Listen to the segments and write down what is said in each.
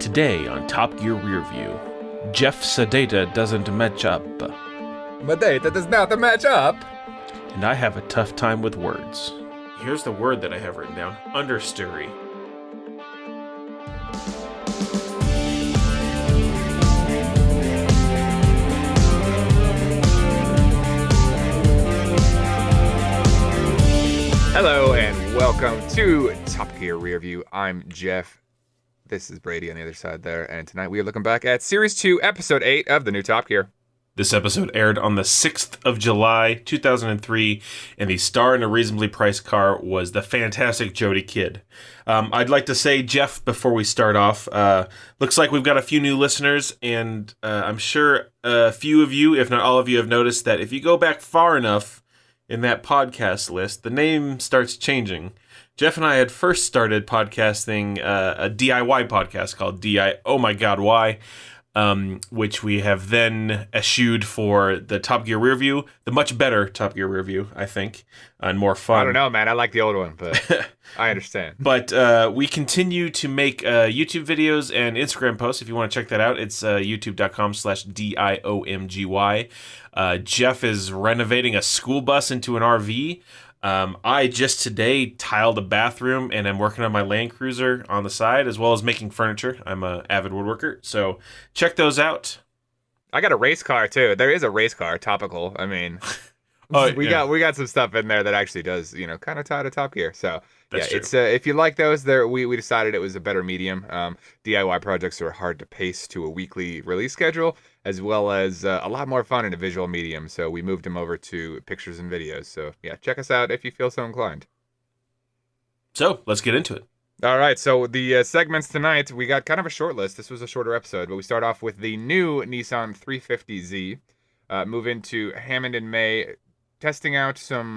Today on Top Gear Rearview, Jeff's data doesn't match up. My data does not match up. And I have a tough time with words. Here's the word that I have written down. Understeery. Hello and welcome to Top Gear Rearview. I'm Jeff. This is Brady on the other side there, and tonight we are looking back at Series 2, Episode 8 of the new Top Gear. This episode aired on the 6th of July, 2003, and the star in a reasonably priced car was the fantastic Jodie Kidd. I'd like to say, Jeff, before we start off, looks like we've got a few new listeners, and I'm sure a few of you, if not all of you, have noticed that if you go back far enough in that podcast list, the name starts changing. Jeff and I had first started podcasting a DIY podcast called Oh My God, Why? Which we have then eschewed for the Top Gear Rearview, the much better Top Gear Rearview, I think, and more fun. I don't know, man. I like the old one, but I understand. But we continue to make YouTube videos and Instagram posts. If you want to check that out, it's youtube.com/DIOMGY. Jeff is renovating a school bus into an RV. I just today tiled a bathroom and I'm working on my Land Cruiser on the side, as well as making furniture. I'm an avid woodworker, so check those out. I got a race car too. There is a race car, topical. I mean, we got some stuff in there that actually does, kind of tie to Top Gear. So That's true. It's if you like those, we decided it was a better medium. DIY projects are hard to pace to a weekly release schedule, as well as a lot more fun in a visual medium. So we moved them over to pictures and videos. So yeah, check us out if you feel so inclined. So let's get into it. All right, so the segments tonight, we got kind of a short list. This was a shorter episode, but we start off with the new Nissan 350Z, move into Hammond and May, testing out some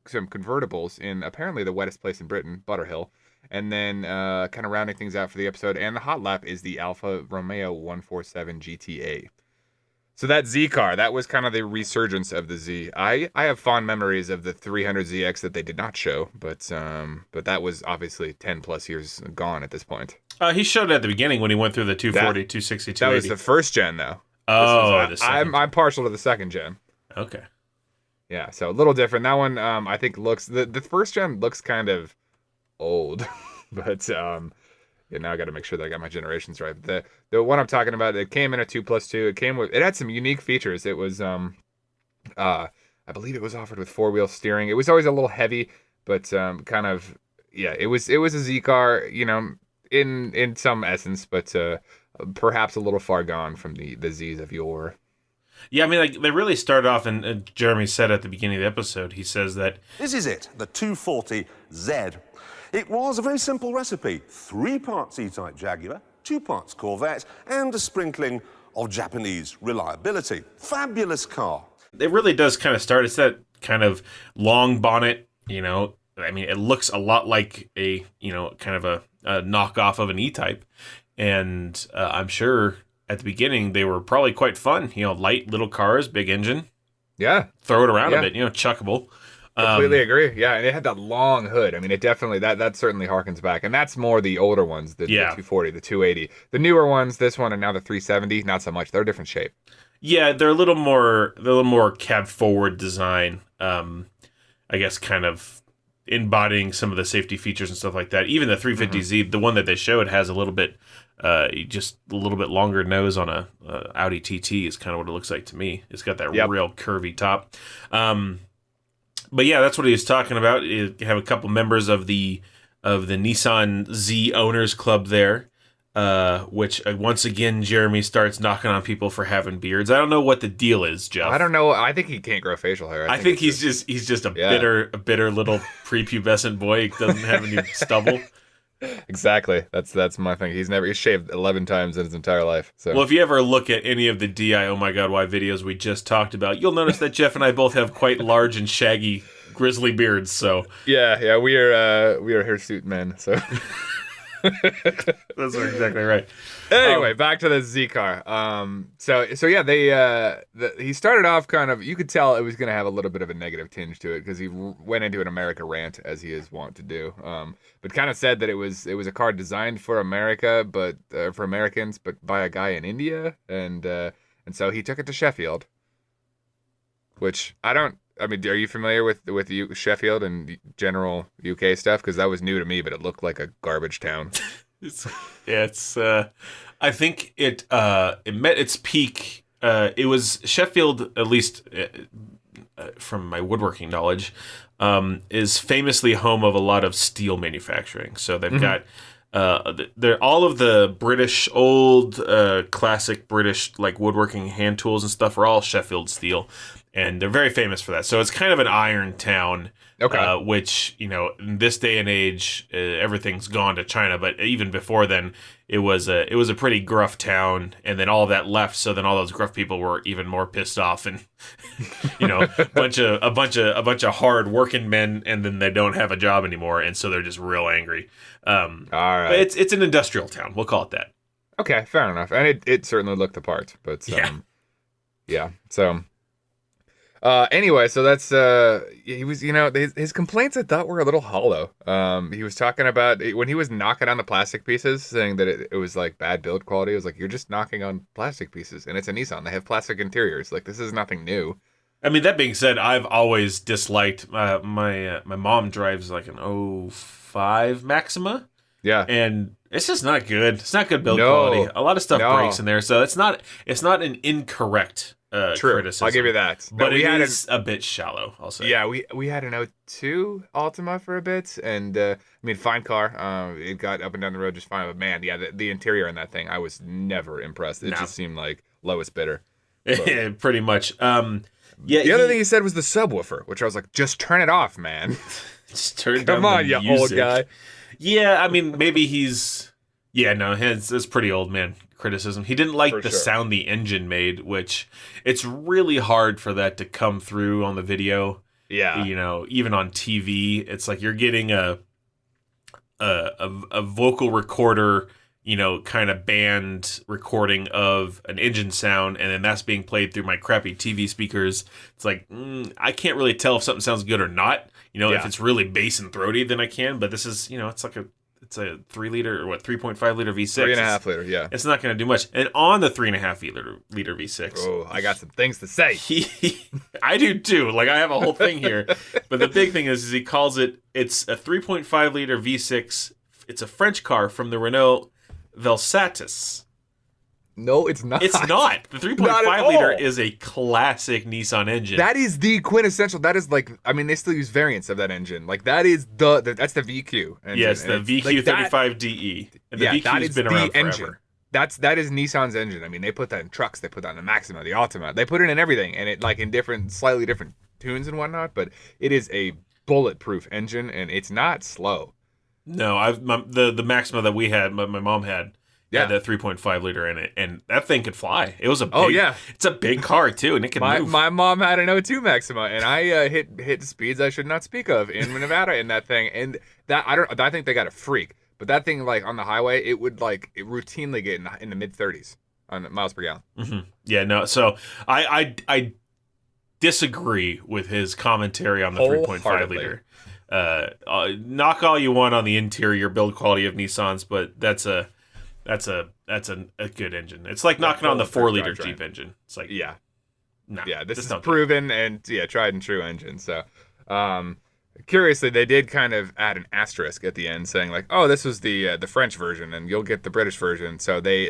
convertibles in apparently the wettest place in Britain, Butterhill, and then kind of rounding things out for the episode. And the hot lap is the Alfa Romeo 147 GTA. So that Z car, that was kind of the resurgence of the Z. I have fond memories of the 300ZX that they did not show, but that was obviously 10 plus years gone at this point. He showed it at the beginning when he went through the 240, 260, 280. That was the first gen, though. The second. I'm partial to the second gen. Okay. Yeah, so a little different. That one, I think looks the first gen looks kind of old, but now I got to make sure that I got my generations right. The one I'm talking about, it came in a 2+2. It had some unique features. It was I believe it was offered with 4-wheel steering. It was always a little heavy, but kind of it was a Z car, in some essence, but perhaps a little far gone from the Z's of yore. Yeah, I mean, they really started off, and Jeremy said at the beginning of the episode, he says that this is it, the 240Z. It was a very simple recipe. 3 parts E-Type Jaguar, 2 parts Corvette, and a sprinkling of Japanese reliability. Fabulous car. It really does kind of start, it's that kind of long bonnet, I mean, it looks a lot like a, kind of a knockoff of an E-Type. And I'm sure at the beginning they were probably quite fun. Light little cars, big engine. Yeah. Throw it around a bit, chuckable. Completely agree. Yeah, and it had that long hood. I mean, it definitely, that certainly harkens back. And that's more the older ones, the 240, the 280. The newer ones, this one and now the 370, not so much. They're a different shape. Yeah, they're a little more cab forward design. I guess kind of embodying some of the safety features and stuff like that. Even the 350Z, the one that they showed, has a little bit just a little bit longer nose on a Audi TT is kind of what it looks like to me. It's got that real curvy top. But yeah, that's what he was talking about. You have a couple members of the Nissan Z Owners Club there, which once again Jeremy starts knocking on people for having beards. I don't know what the deal is, Jeff. I don't know. I think he can't grow facial hair. I think he's just a bitter little prepubescent boy. He doesn't have any stubble. Exactly. That's my thing. He's shaved 11 times in his entire life. So. Well, if you ever look at any of the Oh My God, Why videos we just talked about, you'll notice that Jeff and I both have quite large and shaggy grizzly beards. So yeah, we are hirsute men. So That's exactly right. Anyway, back to the Z car. So yeah, he started off kind of, you could tell it was going to have a little bit of a negative tinge to it because he went into an America rant as he is wont to do. But kind of said that it was a car designed for America, but for Americans, but by a guy in India, and so he took it to Sheffield, which I mean, are you familiar with Sheffield and general UK stuff? Because that was new to me, but it looked like a garbage town. I think it met its peak. It was Sheffield, at least from my woodworking knowledge, is famously home of a lot of steel manufacturing. So they've got they're all of the British old classic British like woodworking hand tools and stuff are all Sheffield steel, and they're very famous for that. So it's kind of an iron town. Okay. Which, in this day and age, everything's gone to China. But even before then, it was a pretty gruff town, and then all of that left. So then all those gruff people were even more pissed off, and a bunch of hard working men, and then they don't have a job anymore, and so they're just real angry. All right. But it's an industrial town. We'll call it that. Okay, fair enough. And it certainly looked the part. But yeah. So. Anyway, so that's he was, his complaints I thought were a little hollow. He was talking about when he was knocking on the plastic pieces, saying that it was like bad build quality. It was like, you're just knocking on plastic pieces, and it's a Nissan. They have plastic interiors. Like, this is nothing new. I mean, that being said, I've always disliked my mom drives like an '05 Maxima. Yeah, and it's just not good. It's not good build quality. A lot of stuff breaks in there, so it's not an incorrect. True. Criticism. I'll give you that. But it is a bit shallow, I'll say. Yeah, we had an '02 Altima for a bit, and fine car. It got up and down the road just fine, but man, yeah, the interior in that thing, I was never impressed. It just seemed like lowest bidder. Pretty much. The other thing he said was the subwoofer, which I was like, just turn it off, man. Just turn it down. Come on, you old guy. Yeah, I mean, maybe he's... Yeah, no, it's pretty old man criticism. He didn't like the sound the engine made, which it's really hard for that to come through on the video. Yeah. Even on TV, it's like you're getting a vocal recorder, kind of band recording of an engine sound, and then that's being played through my crappy TV speakers. It's like, I can't really tell if something sounds good or not. If it's really bass and throaty, then I can, but this is, it's a 3 liter or 3.5 liter V6. 3.5 liter, yeah. It's not going to do much. And on the 3.5 liter V6. Oh, I got some things to say. I do too. Like, I have a whole thing here. But the big thing is he calls it's a 3.5 liter V6. It's a French car from the Renault Velsatis. No, it's not. It's not. The 3.5 liter is a classic Nissan engine. That is the quintessential. That is like, they still use variants of that engine. Like, that is that's the VQ engine. Yes, the VQ35DE. And the VQ's been around forever. Engine. That is Nissan's engine. They put that in trucks. They put that in the Maxima, the Altima. They put it in everything, and it like in slightly different tunes and whatnot. But it is a bulletproof engine, and it's not slow. No, the Maxima that we had, my mom had. Yeah, that 3.5 liter in it, and that thing could fly. It was a big, it's a big car too, and it can move. My mom had an '02 Maxima, and I hit speeds I should not speak of in Nevada in that thing, and that I think they got a freak, but that thing like on the highway, it would it routinely get in the mid 30s on miles per gallon. Mm-hmm. Yeah, no, so I disagree with his commentary on the 3.5 liter. Knock all you want on the interior build quality of Nissans, but that's a good engine. It's like knocking on the 4-liter Jeep engine. It's like, this is proven and tried and true engine. So, curiously, they did kind of add an asterisk at the end, saying like, "Oh, this was the French version, and you'll get the British version." So they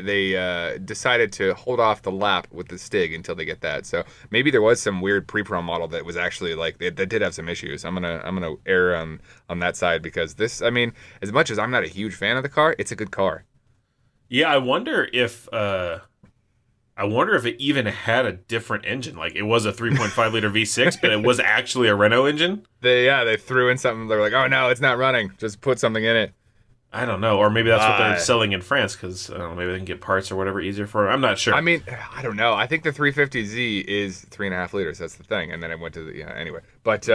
decided to hold off the lap with the Stig until they get that. So maybe there was some weird pre-pro model that was actually like that did have some issues. I'm gonna err on that side because this, as much as I'm not a huge fan of the car, it's a good car. Yeah, I wonder if it even had a different engine. Like, it was a 3.5 liter V6, but it was actually a Renault engine. They threw in something. They're like, oh no, it's not running. Just put something in it. I don't know, or maybe that's what they're selling in France because maybe they can get parts or whatever easier for it. I'm not sure. I don't know. I think the 350Z is 3.5 liters. That's the thing, and then it went to anyway. But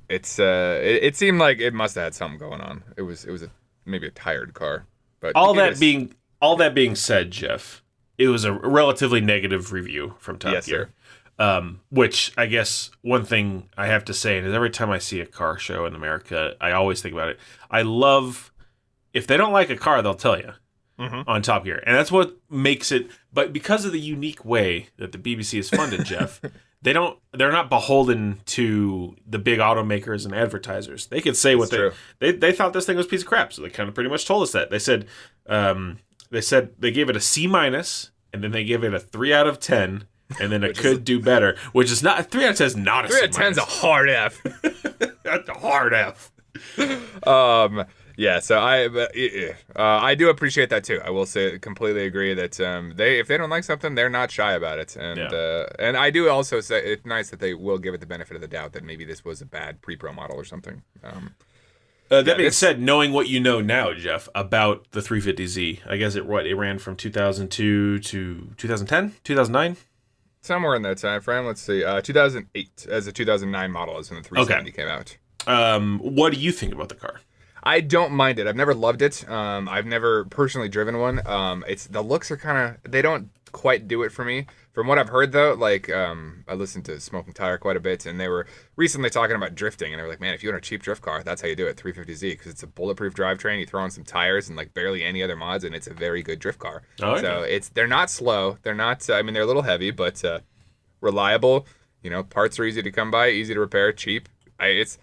it's it seemed like it must have had something going on. It was a maybe a tired car. But all that being said, Jeff, it was a relatively negative review from Top Gear. Which I guess one thing I have to say is every time I see a car show in America, I always think about it. I love if they don't like a car, they'll tell you on Top Gear, and that's what makes it. But because of the unique way that the BBC is funded, Jeff, they're not beholden to the big automakers and advertisers. They could say what they thought this thing was a piece of crap, so they kind of pretty much told us that. They said they gave it a C-, and then they gave it a 3 out of 10. And then it could do better, which is not 3 out of 10 is not a 3 out of 10 is a hard F. That's a hard F. Yeah, so I do appreciate that too. I will say, completely agree that if they don't like something, they're not shy about it, and I do also say it's nice that they will give it the benefit of the doubt that maybe this was a bad pre-pro model or something. That being said, knowing what you know now, Jeff, about the 350Z, I guess it ran from 2002 to 2010, 2009. Somewhere in that time frame. Let's see. 2008 as a 2009 model is when the 370 came out. What do you think about the car? I don't mind it. I've never loved it. I've never personally driven one. The looks are kind of, they don't quite do it for me. From what I've heard though, I listened to Smoking Tire quite a bit, and they were recently talking about drifting, and they were like, man, if you want a cheap drift car, that's how you do it, 350Z, because it's a bulletproof drivetrain. You throw on some tires and barely any other mods, and it's a very good drift car. Oh, okay. So they're not slow. They're not. They're a little heavy, but reliable. Parts are easy to come by, easy to repair, cheap. It's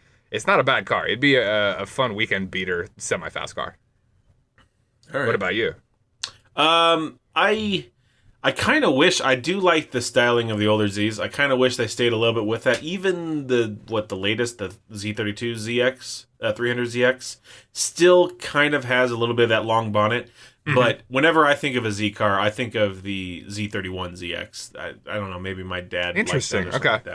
not a bad car. It'd be a fun weekend beater, semi-fast car. All right. What about you? I kind of wish, I do like the styling of the older Zs. I kind of wish they stayed a little bit with that. Even the latest, the Z32 ZX, 300ZX, still kind of has a little bit of that long bonnet. Mm-hmm. But whenever I think of a Z car, I think of the Z31 ZX. I don't know, maybe my dad Interesting. Liked that or something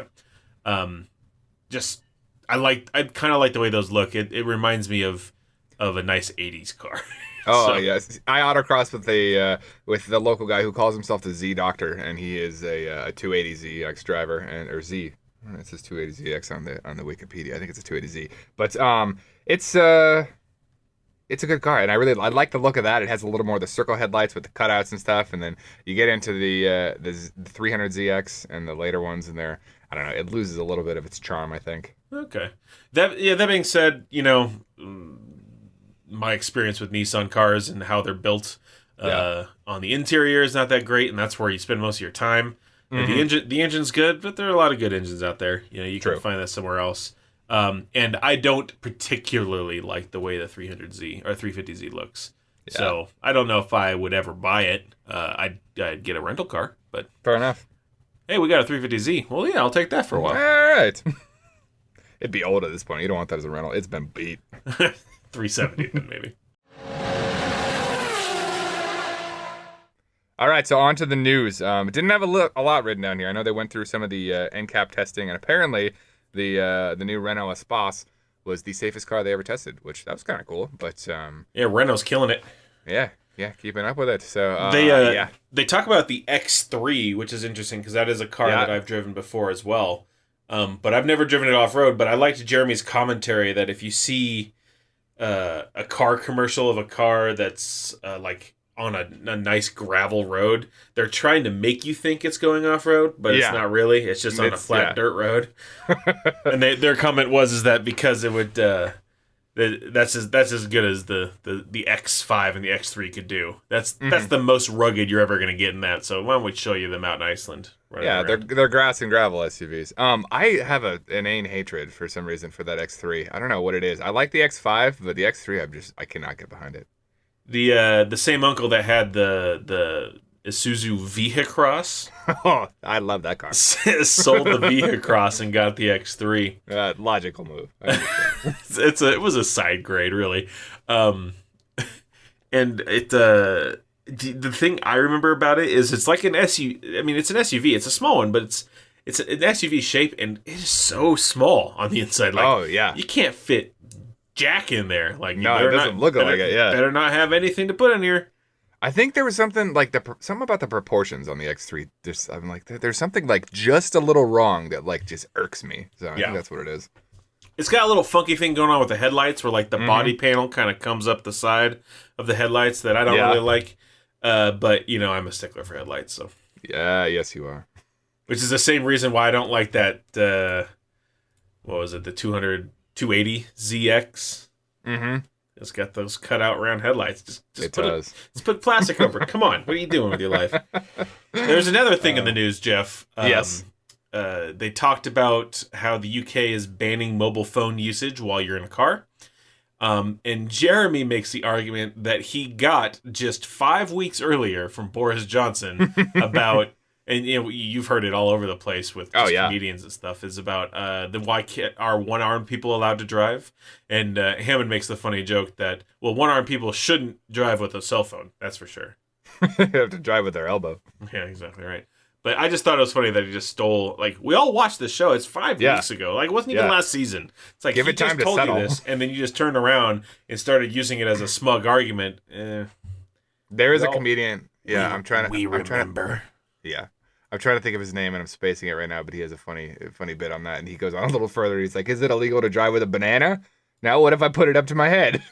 like that. I kind of like the way those look. It reminds me of a nice 80s car. Oh, yes. I autocross with the local guy who calls himself the Z Doctor, and he is a 280ZX driver, or Z. It says 280ZX on the Wikipedia. I think it's a 280Z. But it's a good car, and I like the look of that. It has a little more of the circle headlights with the cutouts and stuff, and then you get into the 300ZX and the later ones in there. I don't know. It loses a little bit of its charm, I think. Okay. That being said, my experience with Nissan cars and how they're built on the interior is not that great, and that's where you spend most of your time. Mm-hmm. The engine's good, but there are a lot of good engines out there. You can find that somewhere else. And I don't particularly like the way the 300Z or 350Z looks. Yeah. So I don't know if I would ever buy it. I'd get a rental car, but fair enough. Hey, we got a 350Z. Well, yeah, I'll take that for a while. All right. It'd be old at this point. You don't want that as a rental. It's been beat. 370 then maybe. All right, so on to the news. It didn't have a lot written down here. I know they went through some of the NCAP testing, and apparently the new Renault Espace was the safest car they ever tested, which that was kind of cool. But Renault's killing it. Yeah, keeping up with it. So they talk about the X3, which is interesting because that is a car that I've driven before as well. But I've never driven it off road. But I liked Jeremy's commentary that if you see a car commercial of a car that's on a nice gravel road, they're trying to make you think it's going off road, but it's not really. It's just on a flat dirt road. And their comment was that because it would that's as good as the X5 and the X3 could do. That's the most rugged you're ever going to get in that. So why don't we show you them out in Iceland? They're grass and gravel SUVs. I have an inane hatred for some reason for that X3. I don't know what it is. I like the X5, but the X3 I cannot get behind it. The same uncle that had the Isuzu Vehicross. Oh, I love that car. Sold the Vehicross and got the X3. Logical move. It was a side grade, really. And the thing I remember about it is it's like an SUV. I mean, it's an SUV. It's a small one, but it's an SUV shape, and it is so small on the inside. You can't fit jack in there. It doesn't look like it. Yeah, better not have anything to put in here. I think there was something something about the proportions on the X3. There's something just a little wrong that just irks me. So I think that's what it is. It's got a little funky thing going on with the headlights where like the body panel kind of comes up the side of the headlights that I don't really like. But, you know, I'm a stickler for headlights, so. Yeah, yes you are. Which is the same reason why I don't like that, what was it, the 280 ZX? Mm-hmm. It's got those cutout round headlights. Just put plastic over it. Come on, what are you doing with your life? There's another thing in the news, Jeff. Yes. They talked about how the UK is banning mobile phone usage while you're in a car. And Jeremy makes the argument that he got just 5 weeks earlier from Boris Johnson about, and you know, you've heard it all over the place with comedians and stuff, is about why are one-armed people allowed to drive? And Hammond makes the funny joke that, well, one-armed people shouldn't drive with a cell phone, that's for sure. They have to drive with their elbow. Yeah, exactly right. But I just thought it was funny that he just stole, like, we all watched this show. It's 5 weeks ago. Like, it wasn't even last season. It's like, give it time to settle. You this, and then you just turned around and started using it as a smug argument. There is a comedian. Yeah, I'm trying to remember. I'm trying to think of his name, and I'm spacing it right now, but he has a funny bit on that, and he goes on a little further. He's like, is it illegal to drive with a banana? Now what if I put it up to my head?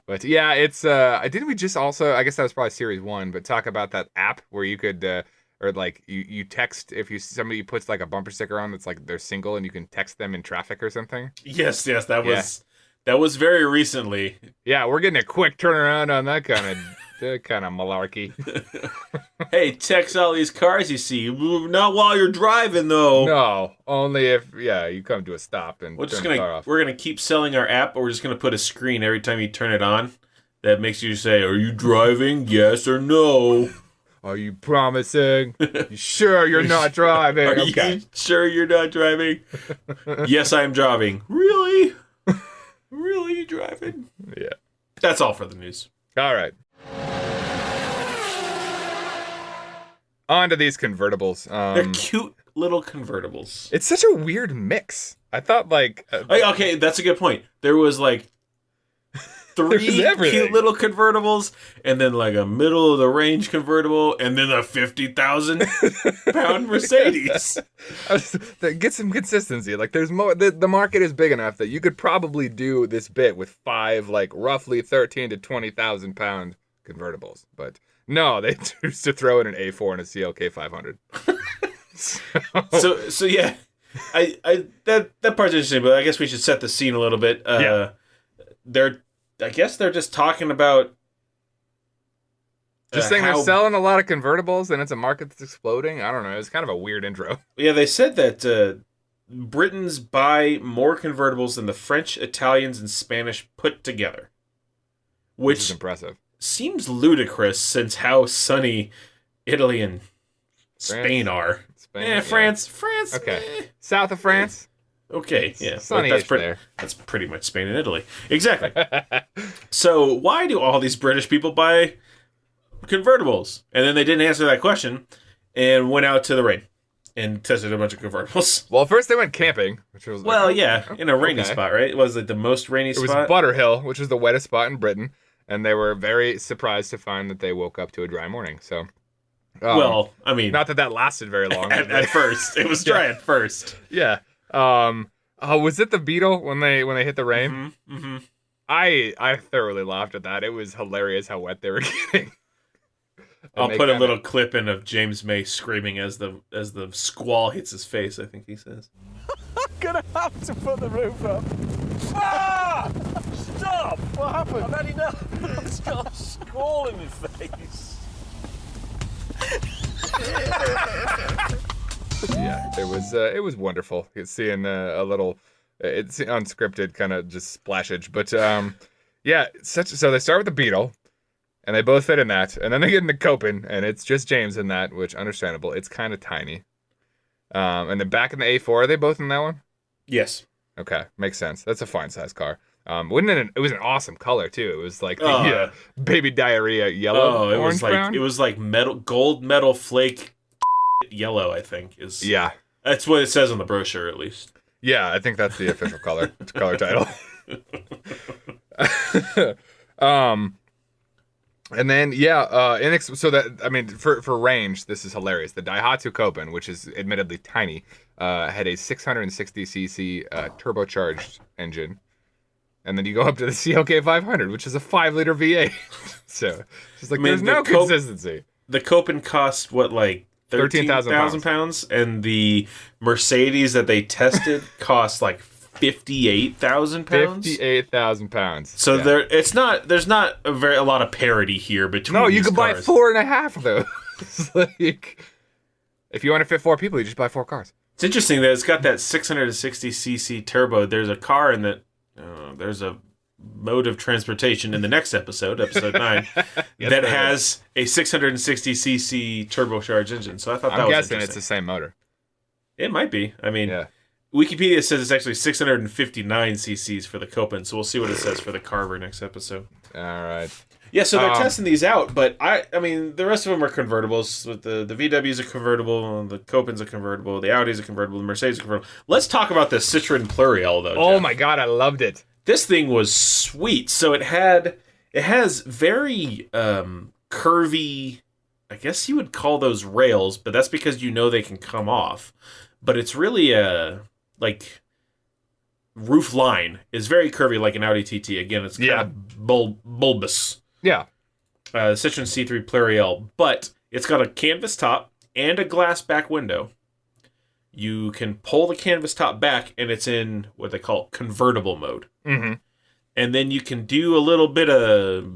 But yeah, it's didn't we just also, I guess that was probably series 1, but talk about that app where you could or like you text if somebody puts like a bumper sticker on that's like they're single and you can text them in traffic or something. Yes, that was very recently. Yeah, we're getting a quick turnaround on that kind of malarkey. Hey, text all these cars you see. Not while you're driving, though. No, only if you come to a stop and turn the car off. We're gonna keep selling our app, but we're just gonna put a screen every time you turn it on that makes you say, "Are you driving? Yes or no." Are you promising? You sure you're not driving? Are you sure you're not driving? Yes, I am driving. Really? Really, you driving? Yeah. That's all for the news. All right. On to these convertibles. They're cute little convertibles. It's such a weird mix. I thought like... okay, that's a good point. There was like 3 cute little convertibles, and then like a middle of the range convertible, and then a 50,000 pound Mercedes. Get some consistency. Like there's more. The market is big enough that you could probably do this bit with 5 like roughly 13 to 20,000 pound convertibles, but no, they choose to throw in an A4 and a CLK 500. So yeah, that part's interesting, but I guess we should set the scene a little bit. I guess they're just talking about saying they're selling a lot of convertibles and it's a market that's exploding. I don't know. It's kind of a weird intro. Yeah, they said that Britons buy more convertibles than the French, Italians, and Spanish put together, which is impressive. Seems ludicrous since how sunny Italy and Spain are. France. Okay. South of France. Okay, yeah. Sunny there. That's pretty much Spain and Italy. Exactly. So why do all these British people buy convertibles? And then they didn't answer that question and went out to the rain and tested a bunch of convertibles. Well, first they went camping, which was in a rainy spot, right? Was it the most rainy spot? It was Butterhill, which is the wettest spot in Britain. And they were very surprised to find that they woke up to a dry morning. So, well, I mean, not that lasted very long. at first, it was dry at first. Yeah. Was it the Beetle when they hit the rain? Mm-hmm. Mm-hmm. I thoroughly laughed at that. It was hilarious how wet they were getting. I'll put a little clip in of James May screaming as the squall hits his face. I think he says, "I'm gonna have to put the roof up." Ah! Stop! What happened? I've had enough. It's got a squall in my face. Yeah, it was wonderful seeing a little. It's unscripted kind of just splashage, but so they start with the Beetle, and they both fit in that, and then they get into Copen, and it's just James in that, which understandable. It's kind of tiny. And then back in the A4, are they both in that one? Yes. Okay, makes sense. That's a fine size car. It was an awesome color too. It was like the baby diarrhea yellow. It was like gold metal flake yellow, I think is. Yeah. That's what it says on the brochure, at least. Yeah, I think that's the official color title. And then for range, this is hilarious. The Daihatsu Copen, which is admittedly tiny, had a 660cc turbocharged engine. And then you go up to the CLK 500, which is a 5-liter V8. So it's like there's no consistency. The Copen cost what, like 13,000 pounds, and the Mercedes that they tested cost like 58,000 pounds. 58,000 pounds. So there's not a lot of parity here between. No, you these could buy cars. 4.5 of those. Like, if you want to fit 4 people, you just buy 4 cars. It's interesting that it's got that 660cc turbo. There's a car in that. There's a mode of transportation in the next episode 9, that has a 660cc turbocharged engine. So I thought I'm guessing it's the same motor. It might be. I mean, Wikipedia says it's actually 659 cc's for the Copen, so we'll see what it says for the Carver next episode. All right. Yeah, so they're testing these out, but I mean, the rest of them are convertibles. With the VW's a convertible, the Copen's a convertible, the Audi's a convertible, the Mercedes is a convertible. Let's talk about the Citroen Pluriel, though. Oh Jeff. my God, I loved it. This thing was sweet. So it has very curvy, I guess you would call those rails, but that's because they can come off. But it's really like roof line is very curvy, like an Audi TT. Again, it's kind of bulbous. Yeah. Citroen C3 Pluriel, but it's got a canvas top and a glass back window. You can pull the canvas top back, and it's in what they call convertible mode. Mm-hmm. And then you can do a little bit of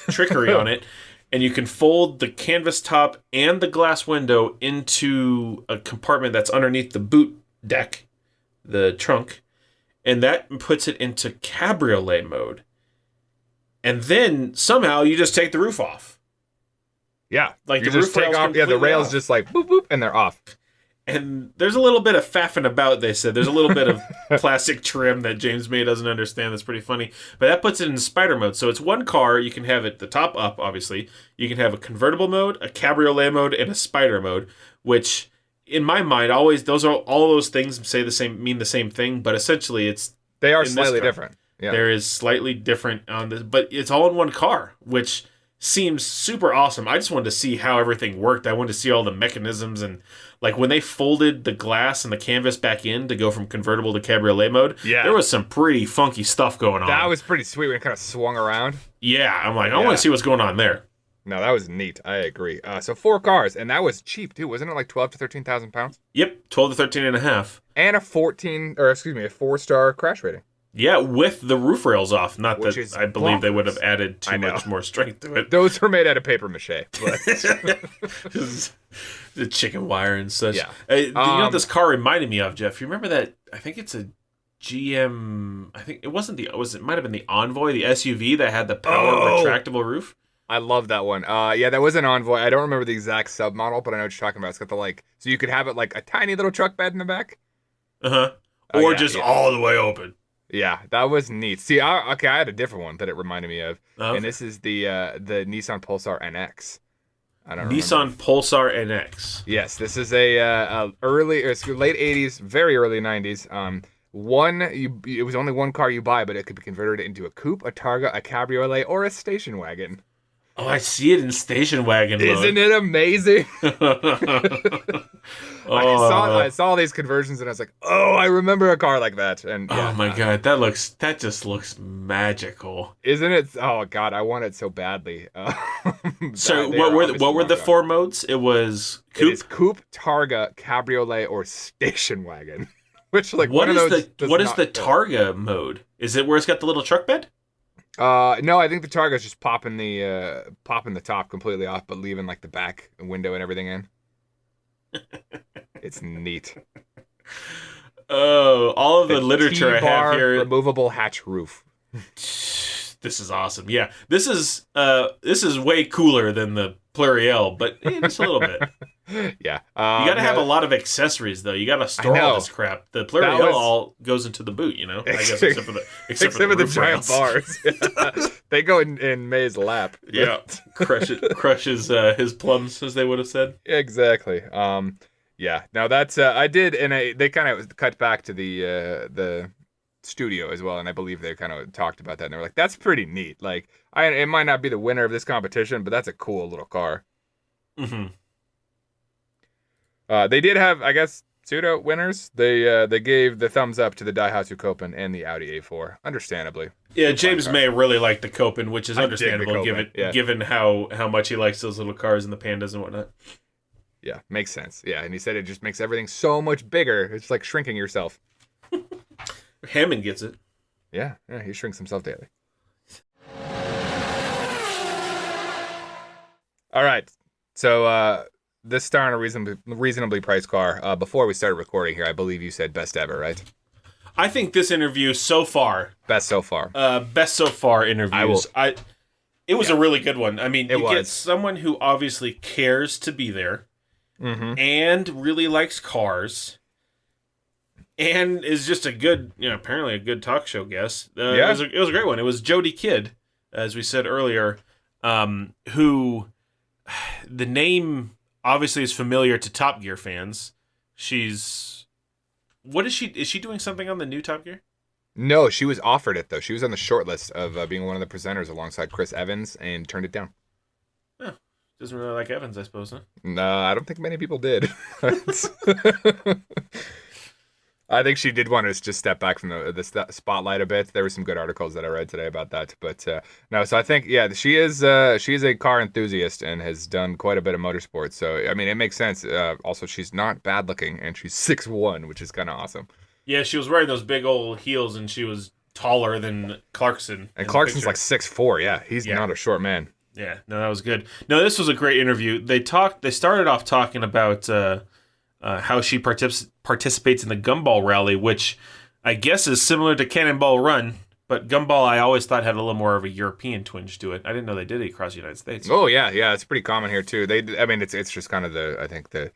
trickery on it, and you can fold the canvas top and the glass window into a compartment that's underneath the boot deck, the trunk, and that puts it into cabriolet mode. And then somehow you just take the roof off. Yeah, like you the just roof take off. Yeah, the rails off. just like boop boop, and they're off. And there's a little bit of faffing about. They said there's a little bit of plastic trim that James May doesn't understand. That's pretty funny. But that puts it in spider mode. So it's one car. You can have it the top up. Obviously, you can have a convertible mode, a cabriolet mode, and a spider mode. Which, in my mind, all those things mean the same thing. But essentially, they are slightly different. Yeah. There is slightly different on this, but it's all in one car, which seems super awesome. I just wanted to see how everything worked. I wanted to see all the mechanisms, and like when they folded the glass and the canvas back in to go from convertible to cabriolet mode, there was some pretty funky stuff going on. That was pretty sweet when it kind of swung around. Yeah, I'm like, I want to see what's going on there. No, that was neat. I agree. So 4 cars, and that was cheap too, wasn't it? Like 12 to 13,000 pounds. Yep, 12 to 13 and a half. And a 4-star crash rating. Yeah, with the roof rails off. Not Which that I believe they would have added too much more strength to it. Those were made out of paper mache. But the chicken wire and such. Yeah. You know what this car reminded me of, Jeff? You remember that? I think it's a GM. I think it wasn't it might have been the Envoy, the SUV that had the power retractable roof. I love that one. Yeah, that was an Envoy. I don't remember the exact submodel, but I know what you're talking about. It's got the so you could have it like a tiny little truck bed in the back. Or all the way open. Yeah, that was neat. See, I had a different one that it reminded me of, okay. And this is the Nissan Pulsar NX. I don't Nissan Pulsar NX. Yes, this is a late '80s, very early '90s. It was only one car you buy, but it could be converted into a coupe, a Targa, a cabriolet, or a station wagon. Oh, I see it in station wagon mode. Isn't it amazing? I saw these conversions and I was like, oh, I remember a car like that. And oh my God, that just looks magical. Isn't it? Oh God, I want it so badly. So what were the 4 modes? It was coupe? It is coupe, Targa, cabriolet, or station wagon. Which what one is of those what is the Targa mode? Is it where it's got the little truck bed? No, I think the Targa is just popping the top completely off, but leaving like the back window and everything in. It's neat. Oh, all of the literature I have here. Removable hatch roof. This is awesome. Yeah, this is way cooler than the Pluriel, but just a little bit. Yeah. You got to have a lot lot though. You got to store all this crap. The Pluriel all goes into the boot, I guess except for the giant bars. They go in May's lap. Yeah. Crushes his plums, as they would have said. Exactly. Yeah. Now that's I did, and they kind of cut back to the studio as well, and I believe they kind of talked about that, and they were like, "That's pretty neat. Like, it might not be the winner of this competition, but that's a cool little car." Mm-hmm. They did have, I guess, pseudo winners. They gave the thumbs up to the Daihatsu Copen and the Audi A4, understandably. Yeah, James May really liked the Copen, which is I dig the understandable Copen, given how much he likes those little cars and the Pandas and whatnot. Yeah, makes sense. Yeah, and he said it just makes everything so much bigger. It's like shrinking yourself. Hammond gets it. Yeah, he shrinks himself daily. All right, so this star in a reasonably priced car. Before we started recording here, I believe you said best ever, right? I think this interview so far, Best so far. best so far interviews. It was a really good one. I mean, get someone who obviously cares to be there, and really likes cars, and is just a good, apparently a good talk show guest. It was a great one. It was Jodie Kidd, as we said earlier, who the name obviously is familiar to Top Gear fans. What is she? Is she doing something on the new Top Gear? No, she was offered it, though. She was on the short list of being one of the presenters alongside Chris Evans and turned it down. Oh, doesn't really like Evans, I suppose, huh? No, I don't think many people did. I think she did want to just step back from the spotlight a bit. There were some good articles that I read today about that. But no, so I think, she is a car enthusiast and has done quite a bit of motorsports. So, I mean, it makes sense. Also, she's not bad looking, and she's 6'1", which is kind of awesome. Yeah, she was wearing those big old heels, and she was taller than Clarkson. And Clarkson's like 6'4", yeah. He's not a short man. Yeah, no, that was good. No, this was a great interview. They started off talking about how she participates in the Gumball Rally, which I guess is similar to Cannonball Run, but Gumball I always thought had a little more of a European twinge to it. I didn't know they did it across the United States. Oh yeah, it's pretty common here too. It's just kind of the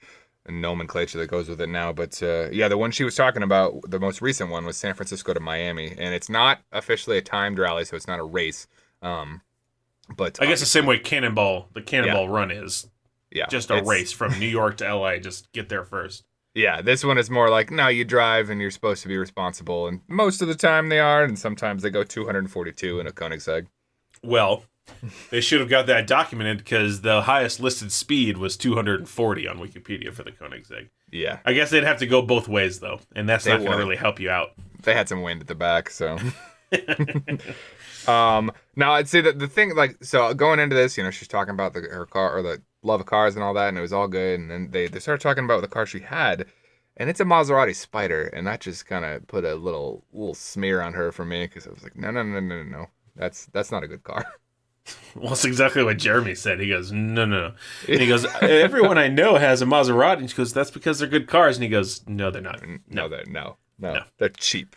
nomenclature that goes with it now. But the one she was talking about, the most recent one, was San Francisco to Miami, and it's not officially a timed rally, so it's not a race. But I guess the same way the Cannonball Run is. Yeah, just a race from New York to LA. Just get there first. Yeah, this one is more like, no, you drive and you're supposed to be responsible. And most of the time they are, and sometimes they go 242 in a Koenigsegg. Well, they should have got that documented because the highest listed speed was 240 on Wikipedia for the Koenigsegg. Yeah. I guess they'd have to go both ways, though, and that's not going to really help you out. They had some wind at the back, so... Now, I'd say that the thing, so going into this, she's talking about her car, or the love of cars and all that, and it was all good, and then they started talking about the car she had, and it's a Maserati Spider, and that just kind of put a little smear on her for me, because I was like, no, that's not a good car. Well, that's exactly what Jeremy said. He goes, no. And he goes, everyone I know has a Maserati, and she goes, that's because they're good cars, and he goes, no, they're not. No, they're cheap.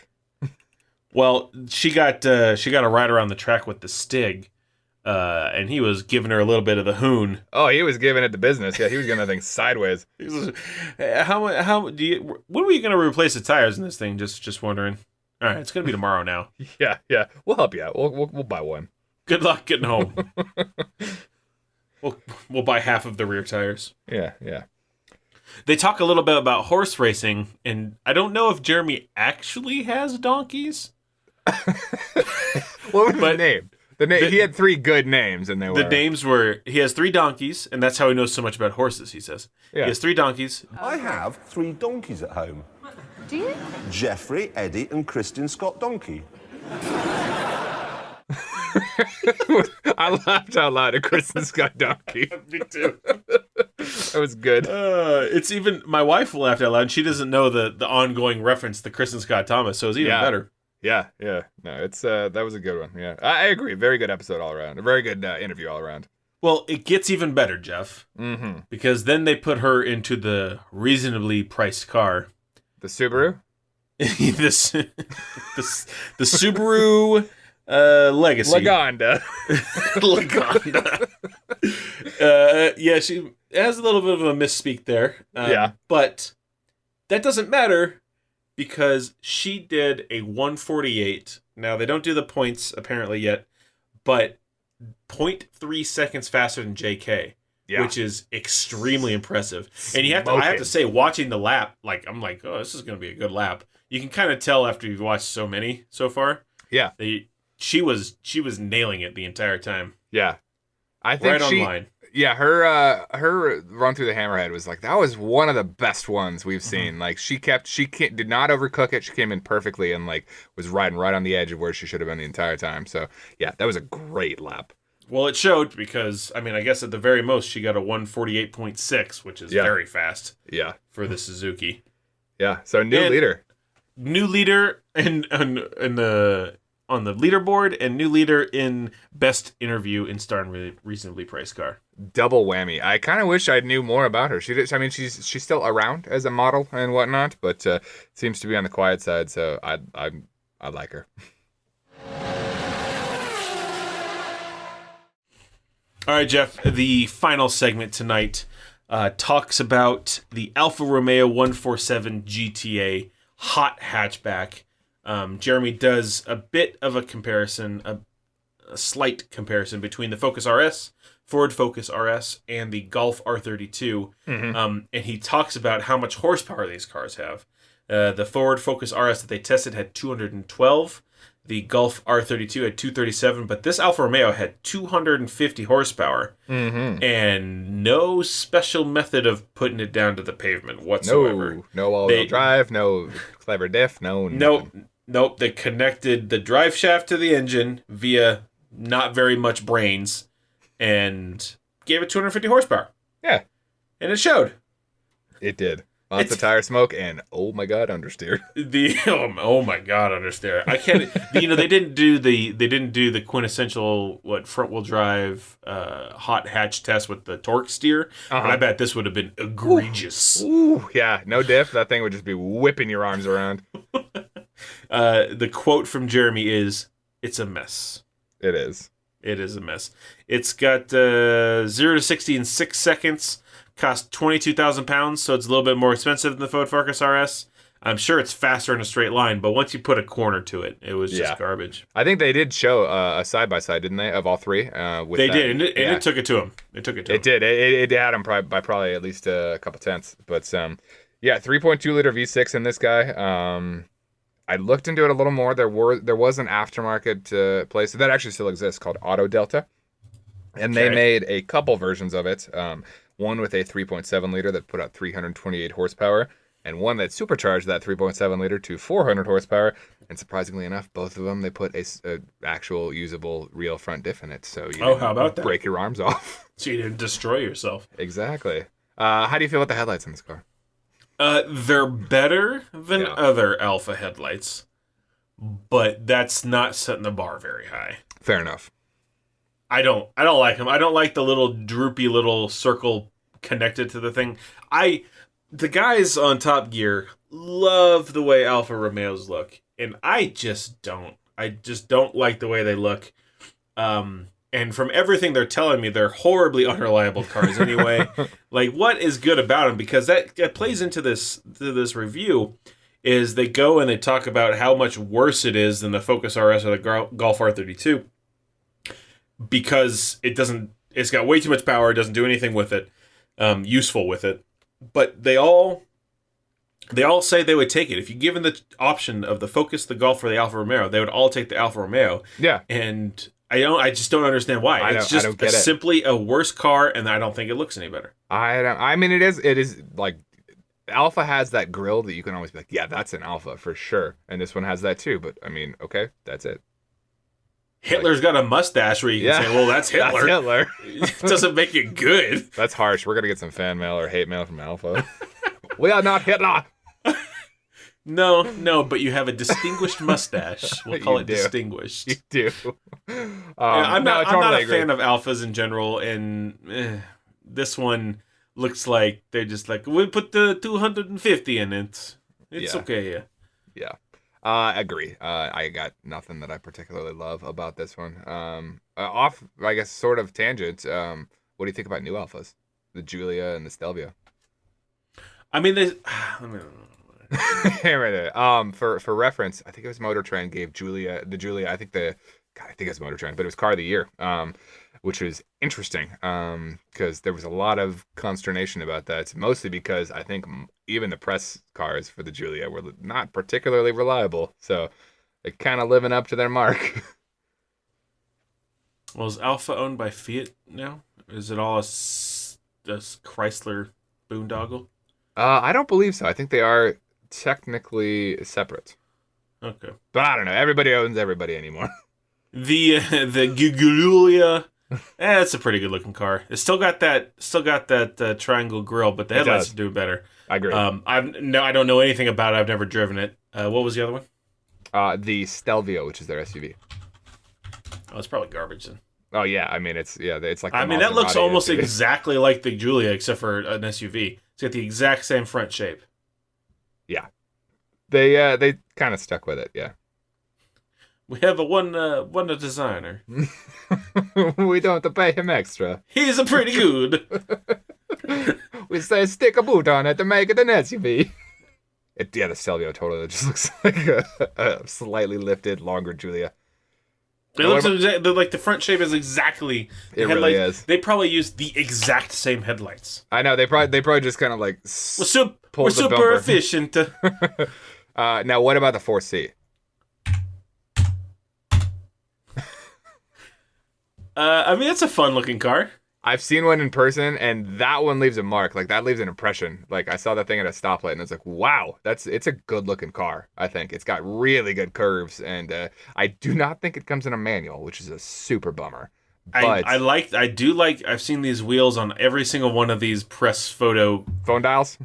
Well, she got a ride around the track with the Stig, and he was giving her a little bit of the hoon. Oh, he was giving it the business. Yeah, he was giving that thing sideways. He was, how do you? When are you going to replace the tires in this thing? Just wondering. All right, it's going to be tomorrow now. Yeah, we'll help you out. We'll buy one. Good luck getting home. We'll buy half of the rear tires. Yeah. They talk a little bit about horse racing, and I don't know if Jeremy actually has donkeys. What was the name? He had 3 good names, and the names were, he has 3 donkeys, and that's how he knows so much about horses, he says. Yeah. He has 3 donkeys. I have 3 donkeys at home. Do you? Jeffrey, Eddie and Kristen Scott Donkey. I laughed out loud at Kristen Scott Donkey. Me too. That was good. It's even, my wife laughed out loud, and she doesn't know the ongoing reference to Kristen Scott Thomas, so it's even better. Yeah. No, it's that was a good one. Yeah, I agree. Very good episode all around. A very good interview all around. Well, it gets even better, Jeff. Mm-hmm. Because then they put her into the reasonably priced car. The Subaru? the Subaru Legacy. Lagonda. She has a little bit of a misspeak there. Yeah. But that doesn't matter because she did a 148. Now, they don't do the points apparently yet, but 0.3 seconds faster than JK, which is extremely impressive. And I have to say, watching the lap, I'm like, oh, this is going to be a good lap. You can kind of tell after you've watched so many so far. Yeah. She was nailing it the entire time. Yeah. I think right on line. Yeah, her run through the Hammerhead was like, that was one of the best ones we've seen. Like did not overcook it. She came in perfectly and like was riding right on the edge of where she should have been the entire time. So yeah, that was a great lap. Well, it showed because, I mean, I guess at the very most she got a 148.6, which is very fast. Yeah. For the Suzuki. Yeah. So new leader on the leaderboard, and new leader in best interview in Star and Reasonably Priced Car. Double whammy. I kind of wish I knew more about her. She's still around as a model and whatnot, but seems to be on the quiet side. So I like her. All right, Jeff. The final segment tonight talks about the Alfa Romeo 147 GTA hot hatchback. Jeremy does a bit of a comparison, a slight comparison between the Focus RS, Ford Focus RS, and the Golf R32. And he talks about how much horsepower these cars have. The Ford Focus RS that they tested had 212. The Golf R32 had 237, but this Alfa Romeo had 250 horsepower, and no special method of putting it down to the pavement whatsoever. No all-wheel drive, no clever diff, Nope. They connected the drive shaft to the engine via not very much brains, and gave it 250 horsepower. Yeah, and it showed. It did. Lots of tire smoke and oh my god, understeer. Oh my god, understeer. I can't. They didn't do the quintessential front wheel drive hot hatch test with the torque steer. But I bet this would have been egregious. Ooh, yeah, no diff. That thing would just be whipping your arms around. The quote from Jeremy is, "It's a mess." It is. It is a mess. It's got 0 to 60 in 6 seconds. Cost 22,000 pounds, so it's a little bit more expensive than the Ford Focus RS. I'm sure it's faster in a straight line, but once you put a corner to it, it was just garbage. I think they did show a side-by-side, didn't they, of all three? They did, and it took it to them. It did. It had them by probably at least a couple tenths. But, 3.2-liter V6 in this guy. I looked into it a little more. There was an aftermarket place that actually still exists called Auto Delta, and they made a couple versions of it. One with a 3.7 liter that put out 328 horsepower, and one that supercharged that 3.7 liter to 400 horsepower. And surprisingly enough, both of them, they put a actual usable real front diff in it. So you how about that? Break your arms off. So you didn't destroy yourself. Exactly. How do you feel about the headlights in this car? They're better than other Alfa headlights, but that's not setting the bar very high. Fair enough. I don't like them. I don't like the little droopy little circle connected to the thing. The guys on Top Gear love the way Alfa Romeos look, and I just don't. I just don't like the way they look. And from everything they're telling me, they're horribly unreliable cars anyway. Like, what is good about them? Because that plays into this review. Is they go and they talk about how much worse it is than the Focus RS or the Golf R32. Because it's got way too much power, it doesn't do anything with it, useful with it. But they all say they would take it. If you given the option of the Focus, the Golf, or the Alfa Romeo, they would all take the Alfa Romeo. Yeah. And I just don't understand why. It's just simply a worse car, and I don't think it looks any better. I mean, it is like Alfa has that grill that you can always be like, yeah, that's an Alfa for sure. And this one has that too, but I mean, okay, that's it. Hitler's got a mustache where you can say, well, that's Hitler. That's Hitler. It doesn't make it good. That's harsh. We're going to get some fan mail or hate mail from Alfa. We are not Hitler. No, but you have a distinguished mustache. We'll call it distinguished. You do. I'm not a fan of Alfas in general, and this one looks like they're just like, we'll put the 250 in it. It's okay. Yeah. Agree. I got nothing that I particularly love about this one. Off, I guess, sort of tangent. What do you think about new Alfas? The Giulia and the Stelvio. I mean, for reference, I think it was Motor Trend gave the Giulia. I think it was Motor Trend, but it was Car of the Year. Which was interesting because there was a lot of consternation about that, mostly because I think even the press cars for the Giulia were not particularly reliable. So they're kind of living up to their mark. Well, is Alfa owned by Fiat now? Is it all a Chrysler boondoggle? I don't believe so. I think they are technically separate. Okay. But I don't know. Everybody owns everybody anymore. The Giulia, it's a pretty good looking car. It's still got that triangle grille, but the headlights do better. I agree. I don't know anything about it. I've never driven it. What was the other one? The Stelvio, which is their SUV. Oh, it's probably garbage then. Oh yeah, I mean it's like. I mean that looks almost exactly like the Giulia, except for an SUV. It's got the exact same front shape. Yeah, they kind of stuck with it. Yeah. We have a one designer. We don't have to pay him extra. He's a pretty good. We say stick a boot on it to make it an SUV. The Stelvio totally just looks like a slightly lifted, longer Giulia. It looks like the front shape is exactly. It really is. They probably used the exact same headlights. I know they probably just kind of like we're super efficient. Now what about the 4C? I mean it's a fun looking car. I've seen one in person, and that one leaves a mark. Like, that leaves an impression. Like, I saw that thing at a stoplight, and it's like, wow, it's a good-looking car, I think. It's got really good curves, and I do not think it comes in a manual, which is a super bummer. But I've seen these wheels on every single one of these press photo... Phone dials?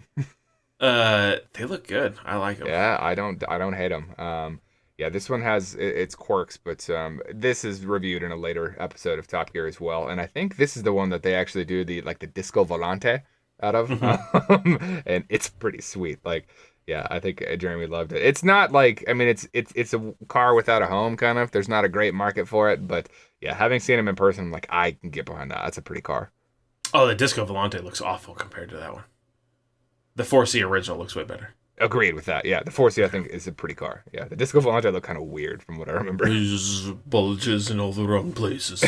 They look good. I like them. Yeah, I don't hate them. Yeah, this one has its quirks, but this is reviewed in a later episode of Top Gear as well. And I think this is the one that they actually do the disco volante out of, and it's pretty sweet. Like, yeah, I think Jeremy loved it. It's not like, I mean, it's a car without a home kind of. There's not a great market for it, but yeah, having seen him in person, I'm like, I can get behind that. That's a pretty car. Oh, the disco volante looks awful compared to that one. The 4C original looks way better. Agreed with that. Yeah, the 4C I think is a pretty car. Yeah, the Disco Volante looked kind of weird from what I remember. There's bulges in all the wrong places.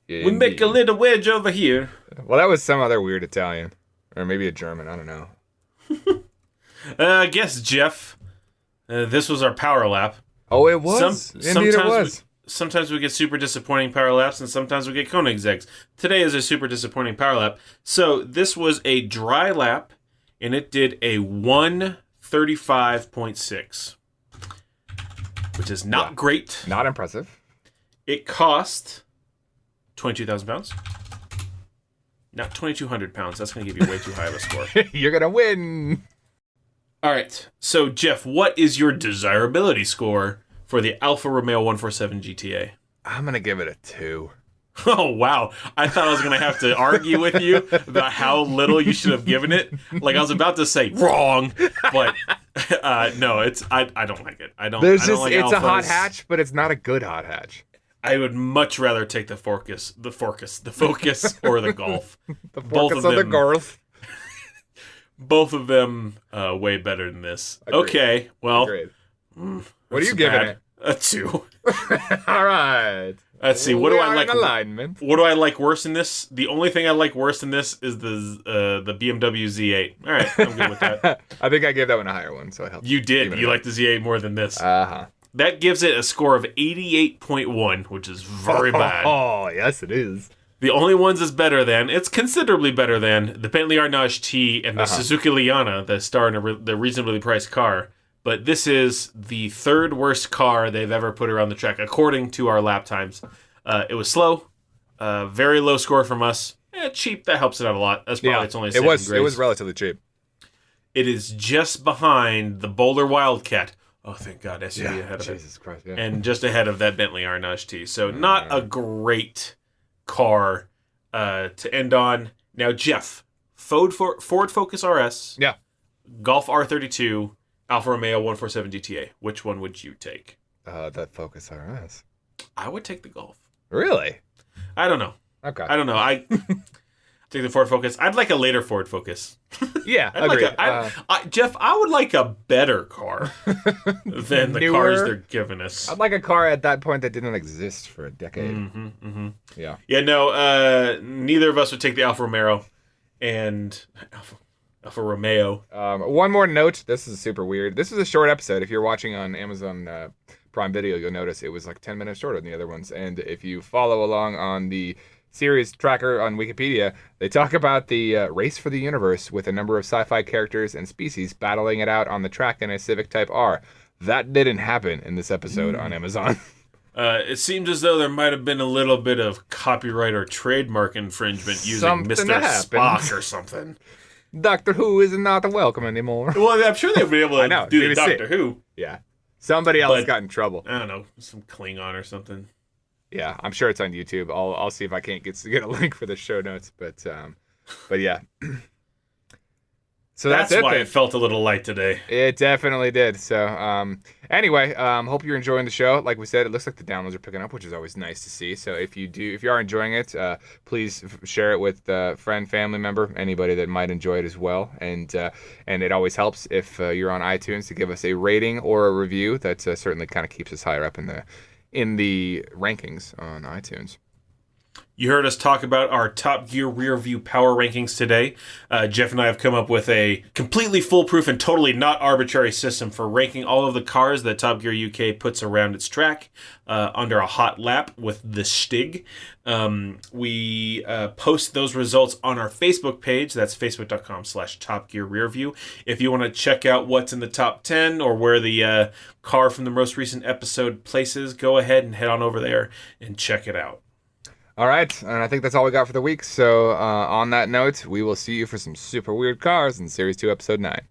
Yeah, we make a little wedge over here. Well, that was some other weird Italian, or maybe a German. I don't know. I guess Jeff. This was our power lap. Oh, it was. Indeed, it was. Sometimes we get super disappointing power laps, and sometimes we get Koenigsegg's. Today is a super disappointing power lap. So this was a dry lap. And it did a 135.6, which is not great. Not impressive. It cost 22,000 pounds. Not 2,200 pounds. That's going to give you way too high of a score. You're going to win. All right. So, Jeff, what is your desirability score for the Alfa Romeo 147 GTA? I'm going to give it a 2. Oh, wow. I thought I was going to have to argue with you about how little you should have given it. Like, I was about to say wrong, but no, I don't like it. I don't like it's Alphas. A hot hatch, but it's not a good hot hatch. I would much rather take the Focus, or the Golf. The Focus or the Golf. Both of them way better than this. Agreed. Okay, well. What are you giving it? A 2. All right. Let's see. What do I like? Alignment. What do I like worse than this? The only thing I like worse than this is the BMW Z8. All right, I'm good with that. I think I gave that one a higher one, so it helped. You did. You like the Z8 more than this. Uh-huh. That gives it a score of 88.1, which is very bad. Oh, yes, it is. The only ones is better than, it's considerably better than the Bentley Arnage T and the Suzuki Liana that star in the reasonably priced car. But this is the third worst car they've ever put around the track, according to our lap times. It was slow, very low score from us. Cheap, that helps it out a lot. That's probably it's only a second grade. It was relatively cheap. It is just behind the Boulder Wildcat. Oh, thank God, SUV ahead of it. Jesus Christ, yeah. And just ahead of that Bentley Arnage T. So not a great car to end on. Now, Jeff, Ford Focus RS, Golf R32, Alfa Romeo 147 GTA. Which one would you take? That Focus RS. I would take the Golf. Really? I don't know. Okay. I don't know. I take the Ford Focus. I'd like a later Ford Focus. Yeah, agreed. Jeff, I would like a better car than the cars they're giving us. I'd like a car at that point that didn't exist for a decade. Yeah. Yeah, no, neither of us would take the Alfa Romeo and Alfa Romeo. One more note. This is super weird. This is a short episode. If you're watching on Amazon Prime Video, you'll notice it was like 10 minutes shorter than the other ones. And if you follow along on the series tracker on Wikipedia, they talk about the race for the universe with a number of sci-fi characters and species battling it out on the track in a Civic Type R. That didn't happen in this episode on Amazon. It seems as though there might have been a little bit of copyright or trademark infringement using Something Mr. happened. Spock or something. Doctor Who is not welcome anymore. Well, I'm sure they'd be able to know, do the BBC. Doctor Who. Yeah. Somebody else But- got in trouble. I don't know, some Klingon or something. Yeah, I'm sure it's on YouTube. I'll see if I can't get a link for the show notes. But yeah. So that's it. why then. it felt a little light today. It definitely did. So, anyway, hope you're enjoying the show. Like we said, it looks like the downloads are picking up, which is always nice to see. So if you are enjoying it, please share it with a friend, family member, anybody that might enjoy it as well. And it always helps if you're on iTunes to give us a rating or a review. That certainly kind of keeps us higher up in the rankings on iTunes. You heard us talk about our Top Gear Rearview power rankings today. Jeff and I have come up with a completely foolproof and totally not arbitrary system for ranking all of the cars that Top Gear UK puts around its track under a hot lap with the Stig. We post those results on our Facebook page. That's facebook.com/TopGearRearview. If you want to check out what's in the top 10 or where the car from the most recent episode places, go ahead and head on over there and check it out. All right, and I think that's all we got for the week. So on that note, we will see you for some super weird cars in Series 2, Episode 9.